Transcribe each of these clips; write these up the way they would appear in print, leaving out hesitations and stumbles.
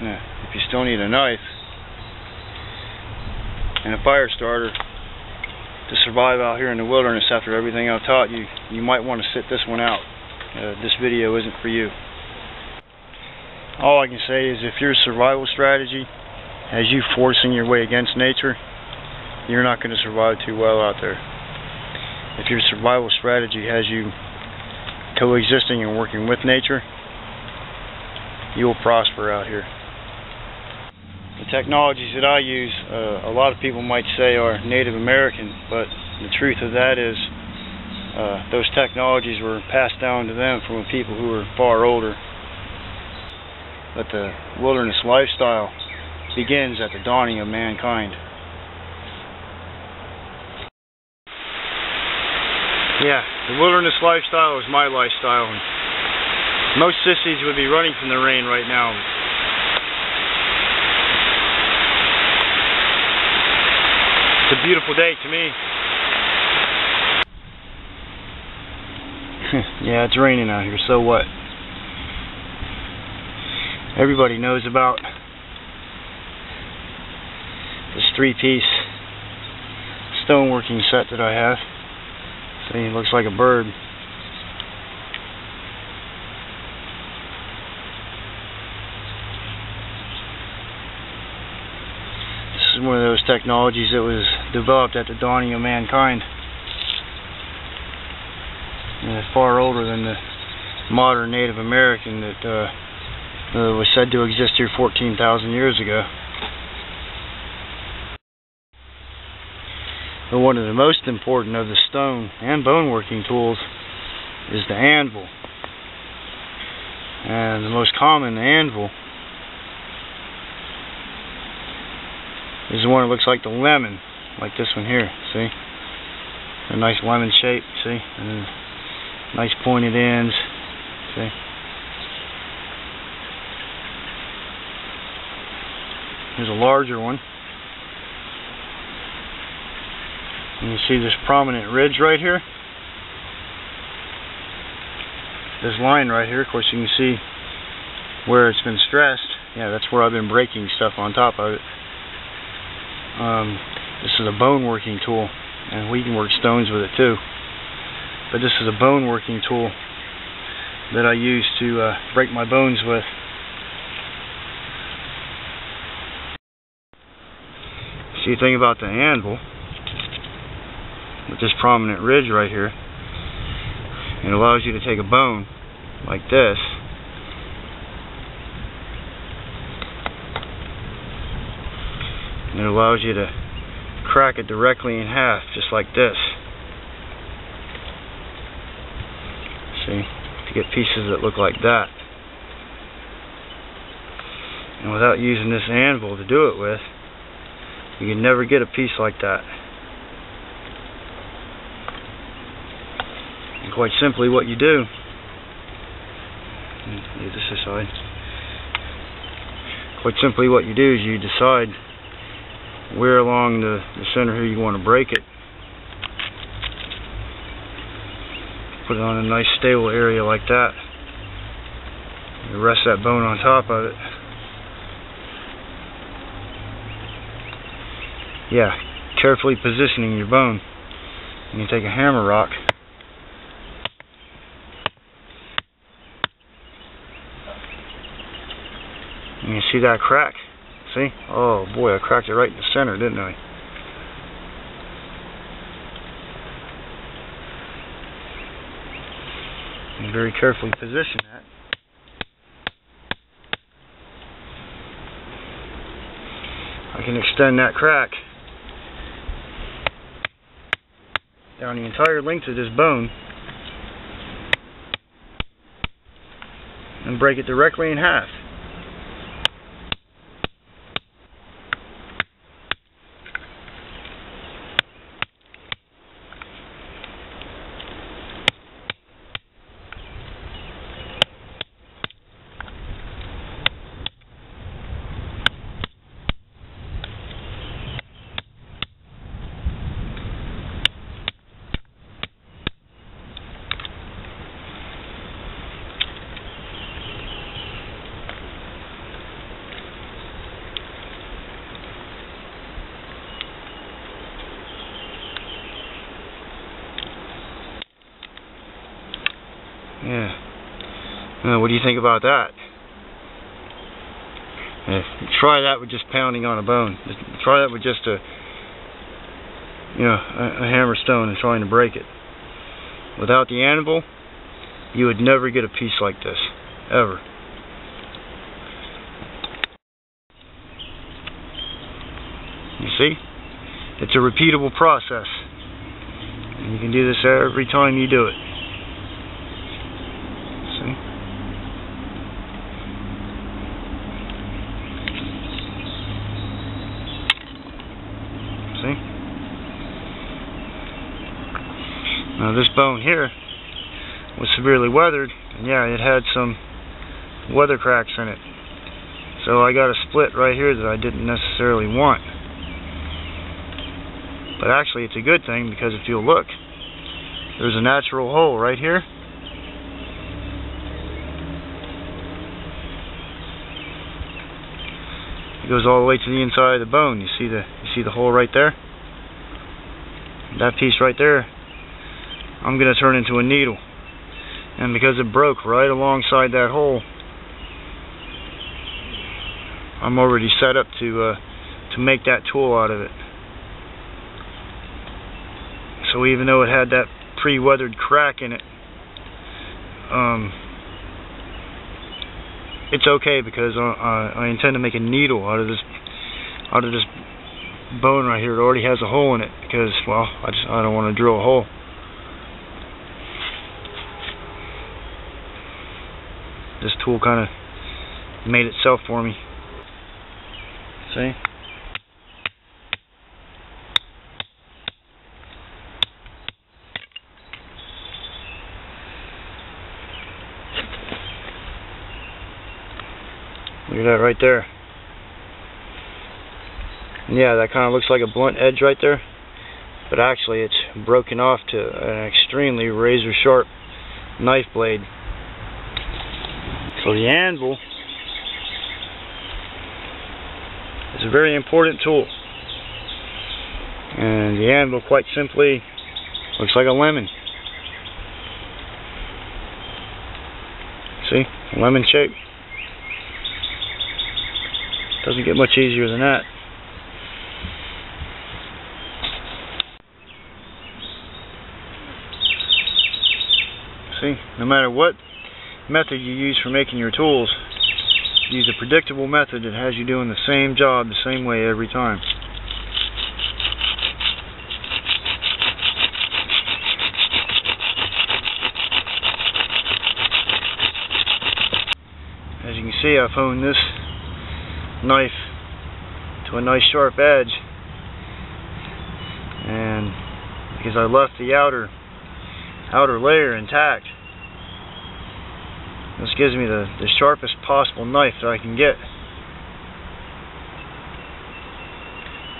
if you still need a knife and a fire starter to survive out here in the wilderness after everything I've taught you, you might want to sit this one out. This video isn't for you. All I can say is if your survival strategy has you forcing your way against nature, you're not going to survive too well out there. If your survival strategy has you coexisting and working with nature, you will prosper out here. The technologies that I use, a lot of people might say are Native American, but the truth of that is those technologies were passed down to them from people who were far older. But the wilderness lifestyle begins at the dawning of mankind. Yeah, the wilderness lifestyle is my lifestyle. And most sissies would be running from the rain right now. It's a beautiful day to me. Yeah, it's raining out here, so what? Everybody knows about this 3-piece stoneworking set that I have. See, it looks like a bird. This is one of those technologies that was developed at the dawning of mankind. And it's far older than the modern Native American that was said to exist here 14,000 years ago. But one of the most important of the stone and bone working tools is the anvil. And the most common anvil is the one that looks like the lemon, like this one here, see? A nice lemon shape, see? And nice pointed ends, see? Here's a larger one. And you see this prominent ridge right here? This line right here, of course you can see where it's been stressed. Yeah, that's where I've been breaking stuff on top of it. This is a bone working tool, and we can work stones with it too. But this is a bone working tool that I use to break my bones with. See, the thing about the anvil, with this prominent ridge right here, it allows you to take a bone like this and it allows you to crack it directly in half, just like this. See, to get pieces that look like that. And without using this anvil to do it with, you can never get a piece like that. And quite simply what you do, leave this aside. Quite simply what you do is you decide where along the center here you want to break it. Put it on a nice stable area like that. You rest that bone on top of it. Yeah, carefully positioning your bone. And you take a hammer rock. And you see that crack? See? Oh boy, I cracked it right in the center, didn't I? And very carefully position that. I can extend that crack down the entire length of this bone and break it directly in half. Yeah. What do you think about that? Try that with just pounding on a bone. Try that with just a hammer stone and trying to break it. Without the anvil, you would never get a piece like this, ever. You see? It's a repeatable process. And you can do this every time you do it. See? See? Now this bone here was severely weathered, and yeah, it had some weather cracks in it. So I got a split right here that I didn't necessarily want. But actually it's a good thing, because if you'll look, there's a natural hole right here. It goes all the way to the inside of the bone. You see the hole right there? That piece right there, I'm going to turn into a needle. And because it broke right alongside that hole, I'm already set up to make that tool out of it. So even though it had that pre-weathered crack in it, it's okay, because I intend to make a needle out of this bone right here. It already has a hole in it, because, well, I don't want to drill a hole. This tool kind of made itself for me. See? Look at that right there. And yeah, that kind of looks like a blunt edge right there, but actually it's broken off to an extremely razor sharp knife blade. So the anvil is a very important tool, and the anvil quite simply looks like a lemon. See, lemon shape. Doesn't get much easier than that. See, no matter what method you use for making your tools, use a predictable method that has you doing the same job the same way every time. As you can see, I've honed this knife to a nice sharp edge, and because I left the outer layer intact, this gives me the sharpest possible knife that I can get.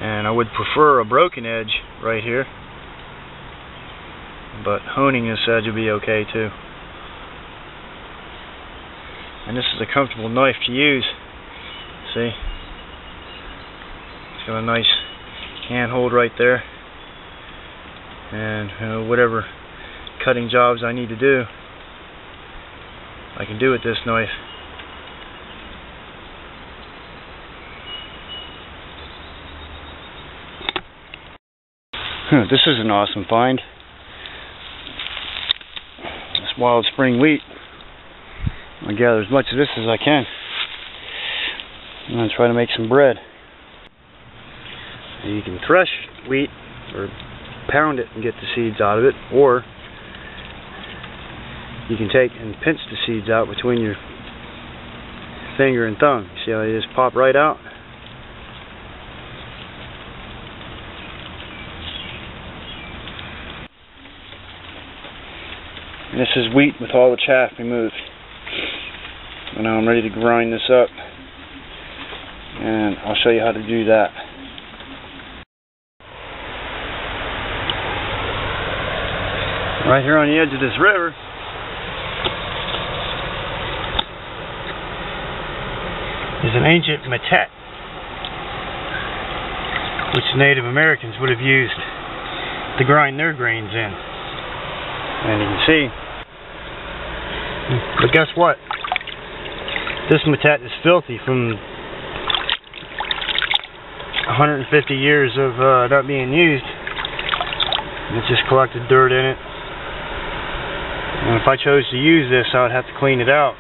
And I would prefer a broken edge right here, but honing this edge would be okay too. And this is a comfortable knife to use. See? It's got a nice handhold right there. And whatever cutting jobs I need to do, I can do with this knife. This is an awesome find. This wild spring wheat. I gather as much of this as I can. I'm going to try to make some bread. You can thresh wheat or pound it and get the seeds out of it, or you can take and pinch the seeds out between your finger and thumb. See how they just pop right out? And this is wheat with all the chaff removed. So now I'm ready to grind this up, and I'll show you how to do that. Right here on the edge of this river is an ancient Matatus, which Native Americans would have used to grind their grains in. And you can see But guess what? This Matatus is filthy from 150 years of not being used. It just collected dirt in it. And if I chose to use this, I would have to clean it out.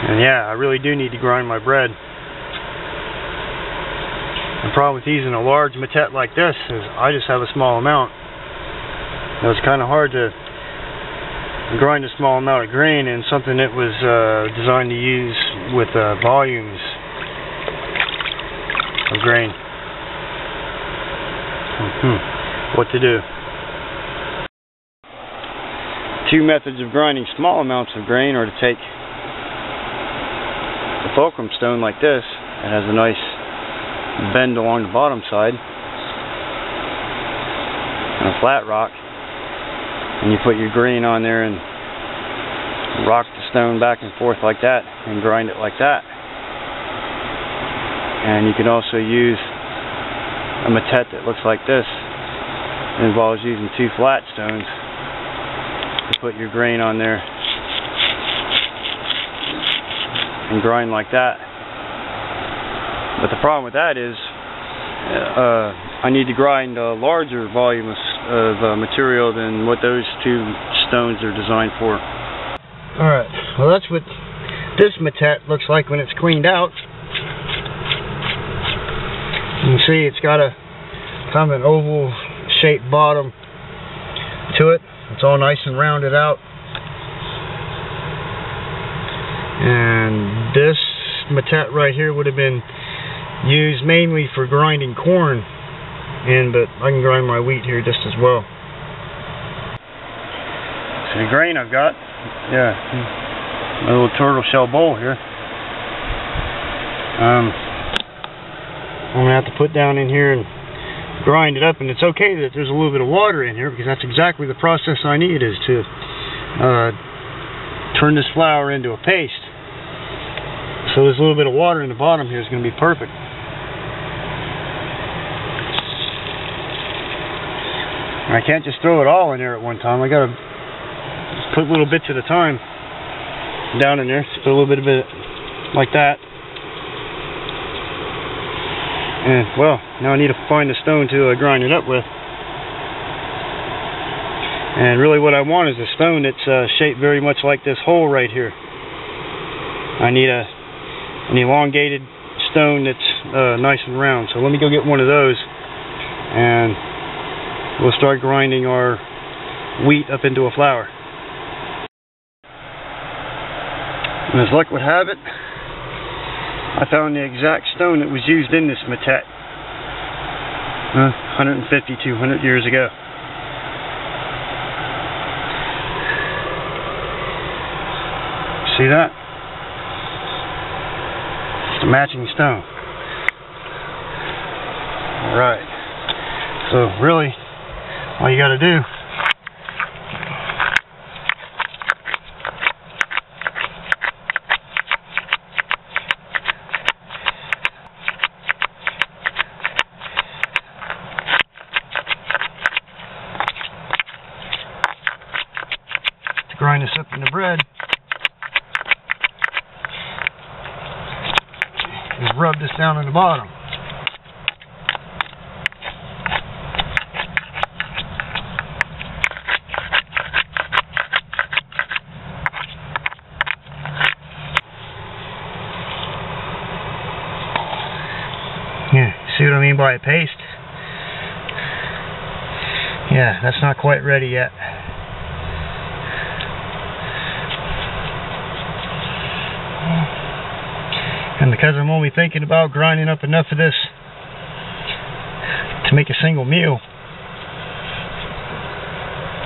And yeah, I really do need to grind my bread. The problem with using a large matet like this is I just have a small amount. It was kind of hard to grind a small amount of grain in something that was designed to use with volumes of grain. What to do? Two methods of grinding small amounts of grain are to take a fulcrum stone like this. It has a nice bend along the bottom side and a flat rock, and you put your grain on there and rock the stone back and forth like that and grind it like that. And you can also use a matet that looks like this. It involves using two flat stones to put your grain on there and grind like that. But the problem with that is I need to grind a larger volume of material than what those two stones are designed for. Alright, well that's what this matet looks like when it's cleaned out. You can see it's got a kind of an oval shaped bottom to it. It's all nice and rounded out. And this matet right here would have been used mainly for grinding corn in, but I can grind my wheat here just as well. So the grain I've got, my little turtle shell bowl here. I'm going to have to put down in here and grind it up, and it's okay that there's a little bit of water in here because that's exactly the process I need, is to turn this flour into a paste. So there's a little bit of water in the bottom here is going to be perfect. I can't just throw it all in there at one time. I got to put little bits at a time down in there. Just put a little bit of it like that. And, well, now I need to find a stone to grind it up with. And really what I want is a stone that's shaped very much like this hole right here. I need an elongated stone that's nice and round. So let me go get one of those, and we'll start grinding our wheat up into a flour. And as luck would have it, I found the exact stone that was used in this matet 150, 200 years ago. See that? It's a matching stone. Alright. So really, all you gotta do to grind this up into bread is rub this down in the bottom. Yeah, see what I mean by a paste? Yeah, that's not quite ready yet. And because I'm only thinking about grinding up enough of this to make a single meal,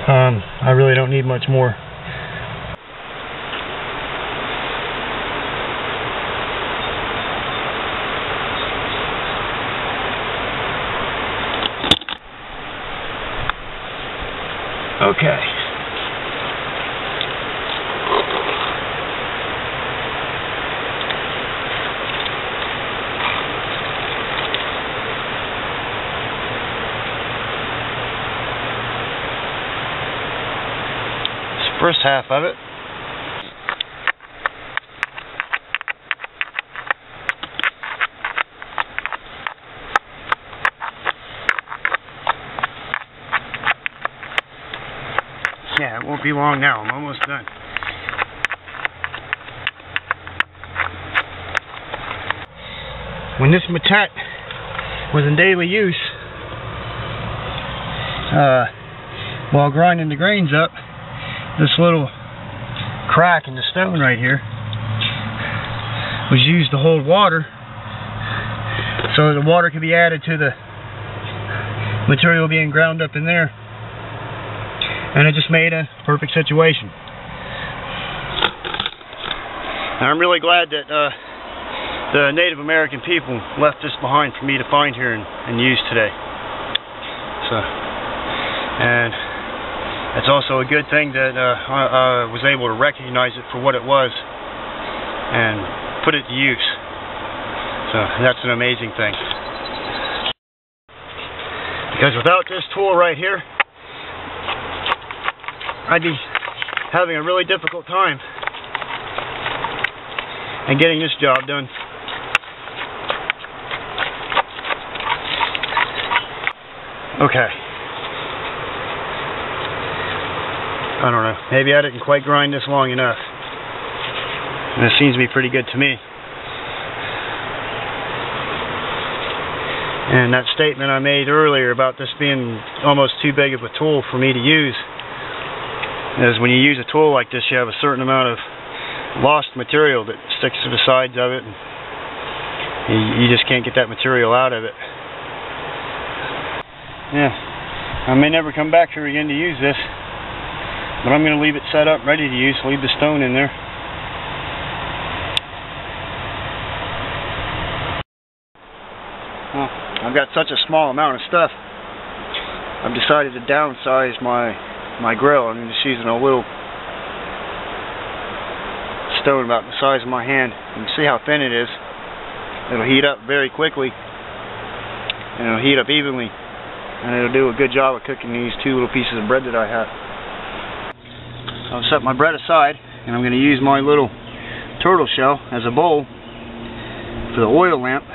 I really don't need much more. Okay. first half of it. Yeah, it won't be long now. I'm almost done. When this Matatus was in daily use, while grinding the grains up, this little crack in the stone right here was used to hold water, so the water could be added to the material being ground up in there, and it just made a perfect situation. And I'm really glad that the Native American people left this behind for me to find here and use today. And it's also a good thing that I was able to recognize it for what it was and put it to use. So that's an amazing thing. Because without this tool right here, I'd be having a really difficult time in getting this job done. Okay. I don't know. Maybe I didn't quite grind this long enough. And it seems to be pretty good to me. And that statement I made earlier about this being almost too big of a tool for me to use is when you use a tool like this, you have a certain amount of lost material that sticks to the sides of it, and you just can't get that material out of it. Yeah, I may never come back here again to use this, but I'm going to leave it set up ready to use. Leave the stone in there. I've got such a small amount of stuff, I've decided to downsize my grill. I'm just using a little stone about the size of my hand. You can see how thin it is. It'll heat up very quickly, and it'll heat up evenly, and it'll do a good job of cooking these two little pieces of bread that I have. I'll set my bread aside, and I'm going to use my little turtle shell as a bowl for the oil lamp.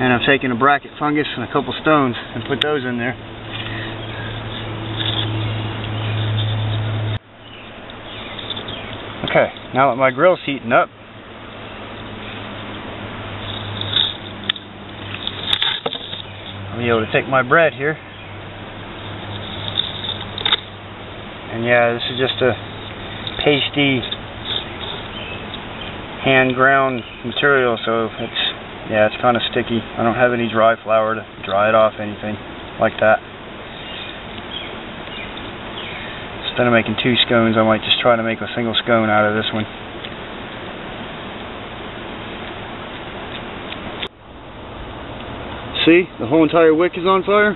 And I've taken a bracket fungus and a couple stones and put those in there. Okay, now that my grill's heating up, I'll be able to take my bread here. And yeah, this is just a pasty hand ground material, so it's kind of sticky. I don't have any dry flour to dry it off, anything like that. Instead of making two scones, I might just try to make a single scone out of this one. See, the whole entire wick is on fire.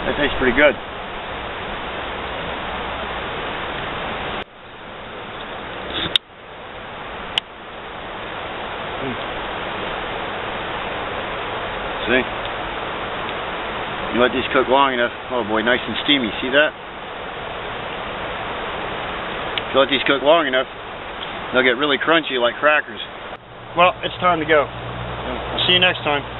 That tastes pretty good. See? You let these cook long enough. Oh boy, nice and steamy. See that? If you let these cook long enough, they'll get really crunchy like crackers. Well, it's time to go. I'll see you next time.